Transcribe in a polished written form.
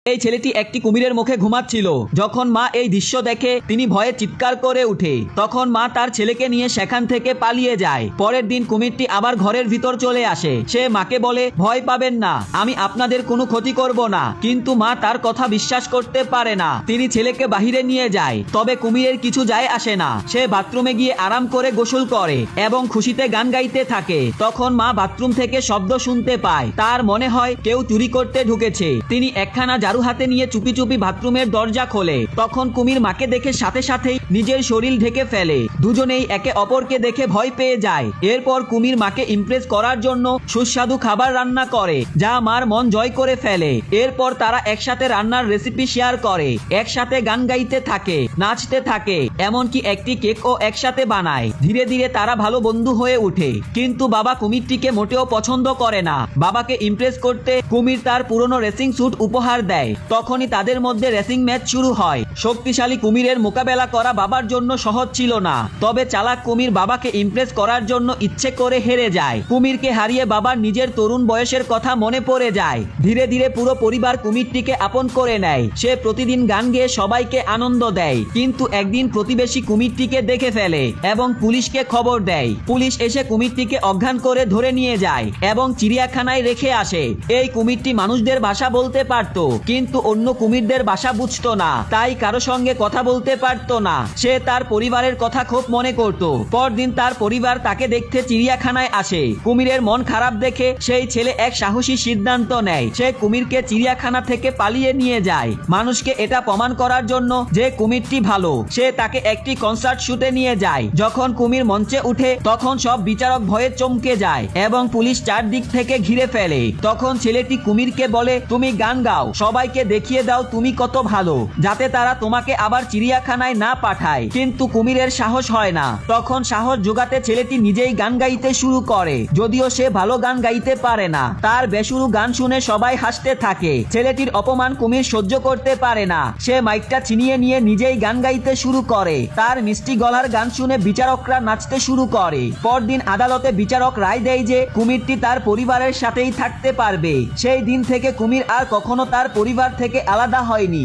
এই ছেলেটি একটি কুমিরের মুখে ঘুমাচ্ছিল। যখন মা এই দৃশ্য দেখে তিনি ভয়ে চিৎকার করে উঠে। তখন মা তার ছেলেকে নিয়ে সেখান থেকে পালিয়ে যায়। পরের দিন কুমিরটি আবার ঘরের ভিতর চলে আসে। সে মাকে বলে, ভয় পাবেন না, আমি আপনাদের কোনো ক্ষতি করব না। কিন্তু মা তার কথা বিশ্বাস করতে পারে না। তিনি ছেলেকে বাহিরে নিয়ে যায়। তবে কুমিরের কিছু যায় আসে না। সে বাথরুমে গিয়ে আরাম করে গোসল করে এবং খুশিতে গান গাইতে থাকে। তখন মা বাথরুম থেকে শব্দ শুনতে পায়। তার মনে হয় কেউ চুরি করতে ঢুকেছে। তিনি একখানা ঝাড়ু হাতে নিয়ে চুপি চুপি বাথরুমের দরজা খোলে। তখন কুমির মাকে দেখে সাথে সাথেই নিজের শরীর ঢেকে ফেলে। দুজনেই একে অপরকে দেখে ভয় পেয়ে যায়। এরপর কুমির মাকে ইমপ্রেস করার জন্য সুস্বাদু খাবার রান্না করে, যা মার মন জয় করে ফেলে। এরপর তারা একসাথে রান্নার রেসিপি শেয়ার করে, একসাথে গান গাইতে থাকে, নাচতে থাকে, এমনকি একটি কেকও একসাথে বানায়। ধীরে ধীরে তারা ভালো বন্ধু হয়ে ওঠে। কিন্তু বাবা কুমিরটিকে মোটেও পছন্দ করে না। বাবাকে ইমপ্রেস করতে কুমির তার পুরনো রেসিং স্যুট উপহার দেয়। তখনই তাদের মধ্যে রেসিং ম্যাচ শুরু হয়। শক্তিশালী কুমিরের মোকাবেলা করা বাবার জন্য সহজ ছিল না। তবে চালাক কুমির বাবাকে ইমপ্রেস করার জন্য ইচ্ছে করে হেরে যায়। কুমিরকে হারিয়ে বাবার নিজের তরুণ বয়সের কথা মনে পড়ে যায়। ধীরে ধীরে পুরো পরিবার কুমিরটিকে আপন করে নেয়। সে প্রতিদিন গান গেয়ে সবাইকে আনন্দ দেয়। কিন্তু একদিন প্রতিবেশী কুমিরটিকে দেখে ফেলে এবং পুলিশকে খবর দেয়। পুলিশ এসে কুমিরটিকে অজ্ঞান করে ধরে নিয়ে যায় এবং চিড়িয়াখানায় রেখে আসে। এই কুমিরটি মানুষদের ভাষা বলতে পারত, কিন্তু অন্য কুমিরদের ভাষা বুঝতো না। তাই কারো সঙ্গে কথা বলতে পারতো না। সে তার পরিবারের কথা খুব মনে করত। পরদিন তার পরিবার তাকে দেখতে চিড়িয়াখানায় আসে। কুমিরের মন খারাপ দেখে সেই ছেলে এক সাহসী সিদ্ধান্ত নেয়। সে কুমিরকে চিড়িয়াখানা থেকে পালিয়ে নিয়ে যায়, মানুষকে এটা প্রমাণ করার জন্য যে কুমিরটি ভালো। সে তাকে একটি কনসার্ট শুতে নিয়ে যায়। যখন কুমির মঞ্চে উঠে তখন সব বিচারক ভয়ে চমকে যায় এবং পুলিশ চারদিক থেকে ঘিরে ফেলে। তখন ছেলেটি কুমিরকে বলে, তুমি গান গাও, সবাইকে দেখিয়ে দাও তুমি কত ভালো, যাতে তারা তোমাকে আবার চিড়িয়াখানায় না পাঠায়। কিন্তু কুমিরের সাহস হয় না। তখন সাহস জোগাতে ছেলেটি নিজেই গান গাইতে শুরু করে, যদিও সে ভালো গান গাইতে পারে না। তার বেসুরো গান শুনে সবাই হাসতে থাকে। ছেলেটির অপমান কুমির সহ্য করতে পারে না। সে মাইকটা ছিনিয়ে নিয়ে নিজেই গান গাইতে শুরু করে। তার মিষ্টি গলার গান শুনে বিচারকরা নাচতে শুরু করে। পরদিন আদালতে বিচারক রায় দেয় যে কুমিরটি তার পরিবারের সাথেই থাকতে পারবে। সেই দিন থেকে কুমির আর কখনো তার পরিবার থেকে আলাদা হয়নি।